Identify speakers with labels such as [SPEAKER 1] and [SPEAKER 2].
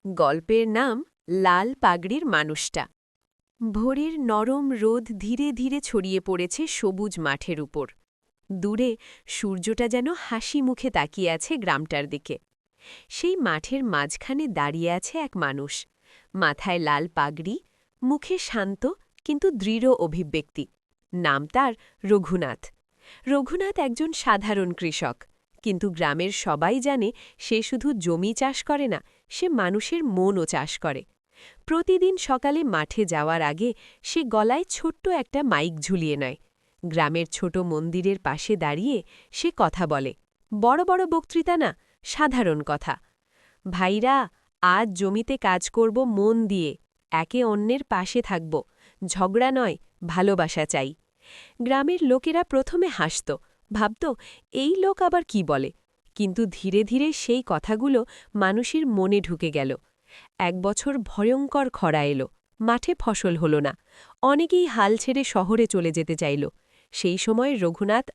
[SPEAKER 1] গল্পের নাম লাল পাগড়ির মানুষটা। ভোরের নরম রোদ ধীরে ধীরে ছড়িয়ে পড়েছে সবুজ মাঠের উপর। দূরে সূর্যটা যেন হাসি মুখে তাকিয়ে আছে গ্রামটার দিকে। সেই মাঠের মাঝখানে দাঁড়িয়ে আছে এক মানুষ, মাথায় লাল পাগড়ি, মুখে শান্ত কিন্তু দৃঢ় অভিব্যক্তি। নাম তার রঘুনাথ। রঘুনাথ একজন সাধারণ কৃষক, কিন্তু গ্রামের সবাই জানে সে শুধু জমি চাষ করে না, সে মানুষের মনও চাষ করে। প্রতিদিন সকালে মাঠে যাওয়ার আগে সে গলায় ছোট্ট একটা মাইক ঝুলিয়ে নেয়। গ্রামের ছোট মন্দিরের পাশে দাঁড়িয়ে সে কথা বলে, বড় বড় বক্তৃতা না, সাধারণ কথা। ভাইরা, আজ জমিতে কাজ করব মন দিয়ে, একে অন্যের পাশে থাকব, ঝগড়া নয়, ভালোবাসা চাই। গ্রামের লোকেরা প্রথমে হাসত, ভাবত এই লোক আবার কি বলে, কিন্তু ধীরে ধীরে সেই কথাগুলো মানুষের মনে ঢুকে গেল। এক বছর ভয়ঙ্কর খরা এলো, মাঠে ফসল হল না, অনেকেই হাল ছেড়ে শহরে চলে যেতে চাইল। সেই সময় রঘুনাথ